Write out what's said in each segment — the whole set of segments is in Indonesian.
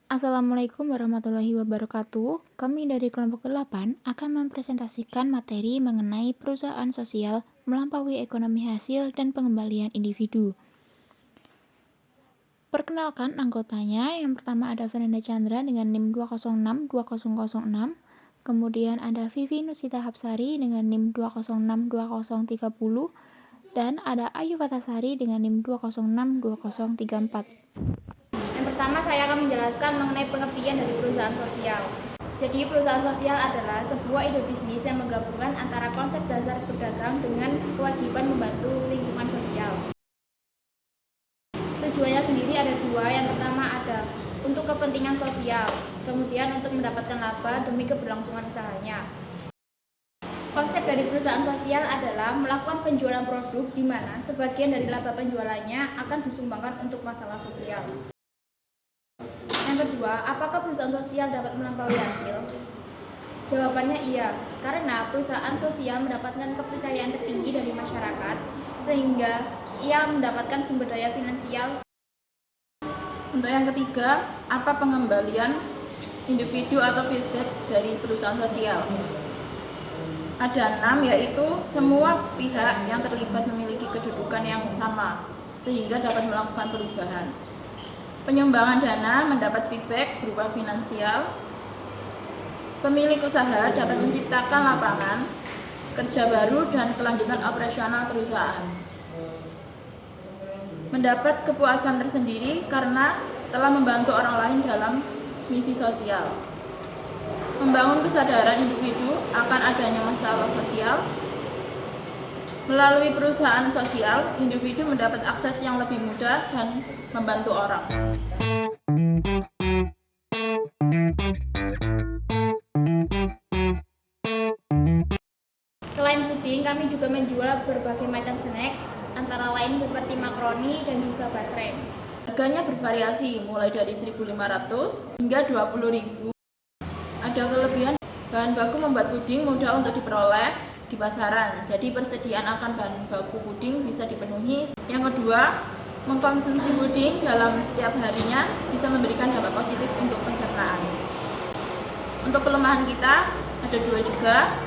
Assalamualaikum warahmatullahi wabarakatuh. Kami dari kelompok 8 akan mempresentasikan materi mengenai perusahaan sosial melampaui ekonomi hasil dan pengembalian individu. Perkenalkan anggotanya. Yang pertama ada Fernanda Chandra dengan NIM 2062006. Kemudian ada Vivi Nusita Hapsari dengan NIM 2062030. Dan ada Ayu Fatasari dengan NIM 2062034. Yang pertama saya akan menjelaskan mengenai pengertian dari perusahaan sosial. Jadi perusahaan sosial adalah sebuah ide bisnis yang menggabungkan antara konsep dasar berdagang dengan kewajiban membantu lingkungan sosial. Tujuannya sendiri ada dua. Yang pertama ada untuk kepentingan sosial, kemudian untuk mendapatkan laba demi keberlangsungan usahanya. Konsep dari perusahaan sosial adalah melakukan penjualan produk di mana sebagian dari laba penjualannya akan disumbangkan untuk masalah sosial. Yang kedua, apakah perusahaan sosial dapat melampaui hasil? Jawabannya iya, karena perusahaan sosial mendapatkan kepercayaan tertinggi dari masyarakat, sehingga ia mendapatkan sumber daya finansial. Untuk yang ketiga, apa pengembalian individu atau feedback dari perusahaan sosial? Ada 6, yaitu semua pihak yang terlibat memiliki kedudukan yang sama, sehingga dapat melakukan perubahan. Penyumbangan dana mendapat feedback berupa finansial. Pemilik usaha dapat menciptakan lapangan kerja baru dan kelanjutan operasional perusahaan. Mendapat kepuasan tersendiri karena telah membantu orang lain dalam misi sosial. Membangun kesadaran individu akan adanya masalah sosial. Melalui perusahaan sosial, individu mendapat akses yang lebih mudah dan membantu orang. Selain puding, kami juga menjual berbagai macam snack, antara lain seperti makaroni dan juga basreng. Harganya bervariasi mulai dari 1.500 hingga 20.000. Ada kelebihan, bahan baku membuat puding mudah untuk diperoleh di pasaran, jadi persediaan akan bahan baku puding bisa dipenuhi. Yang kedua, mengkonsumsi puding dalam setiap harinya bisa memberikan dampak positif untuk pencernaan. Untuk kelemahan kita ada dua juga.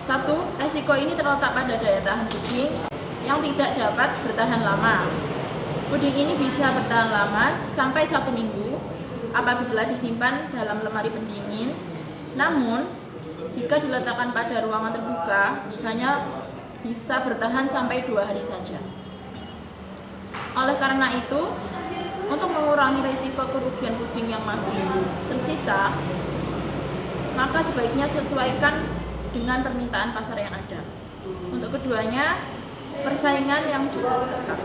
Satu, resiko ini terletak pada daya tahan puding yang tidak dapat bertahan lama. Puding ini bisa bertahan lama sampai 1 minggu apabila disimpan dalam lemari pendingin. Namun, jika diletakkan pada ruangan terbuka, hanya bisa bertahan sampai 2 hari saja. Oleh karena itu, untuk mengurangi risiko kerugian puding yang masih tersisa, maka sebaiknya sesuaikan dengan permintaan pasar yang ada. Untuk keduanya, persaingan yang cukup ketat.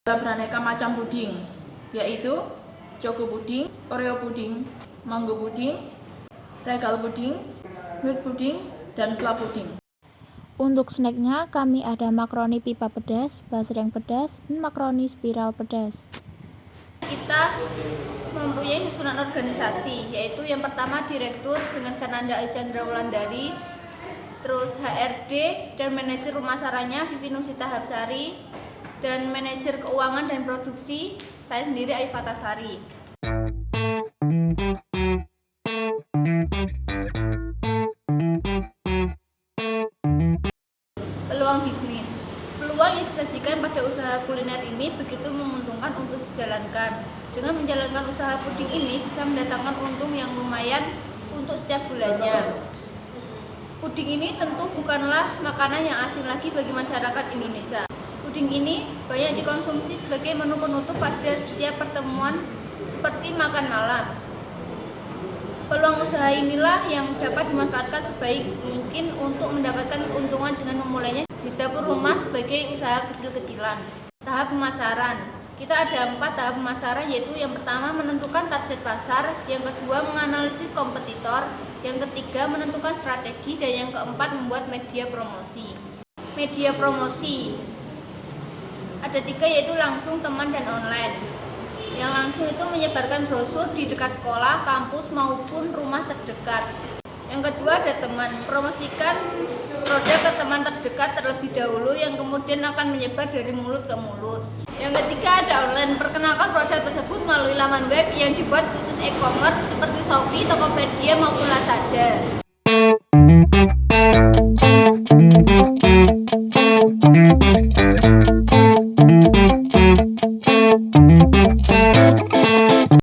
Ada beraneka macam puding, yaitu choco puding, oreo puding, mango puding, regal puding, milk puding, dan fla puding. Untuk snacknya kami ada makaroni pipa pedas, basreng pedas, dan makaroni spiral pedas. Kita mempunyai susunan organisasi, yaitu yang pertama direktur dengan Fernanda Chandra Wulandari, terus HRD dan manajer pemasarannya Vivi Nusita Hapsari, dan manajer keuangan dan produksi saya sendiri Ayu Fatasari. Peluang bisnis. Peluang yang disajikan pada usaha kuliner ini begitu menguntungkan untuk dijalankan. Dengan menjalankan usaha puding ini bisa mendatangkan untung yang lumayan untuk setiap bulannya. Puding ini tentu bukanlah makanan yang asing lagi bagi masyarakat Indonesia. Puding ini banyak dikonsumsi sebagai menu penutup pada setiap pertemuan seperti makan malam. Peluang usaha inilah yang dapat dimanfaatkan sebaik mungkin untuk mendapatkan keuntungan dengan memulainya di dapur rumah sebagai usaha kecil-kecilan. Tahap pemasaran. Kita ada 4 tahap pemasaran, yaitu yang pertama menentukan target pasar, yang kedua menganalisis kompetitor, yang ketiga menentukan strategi, dan yang keempat membuat media promosi. Media promosi ada 3, yaitu langsung, teman, dan online. Yang langsung itu menyebarkan brosur di dekat sekolah, kampus, maupun rumah terdekat. Yang kedua ada teman, promosikan produk ke teman terdekat terlebih dahulu yang kemudian akan menyebar dari mulut ke mulut. Yang ketiga ada online. Perkenalkan produk tersebut melalui laman web yang dibuat khusus e-commerce seperti Shopee, Tokopedia maupun Lazada.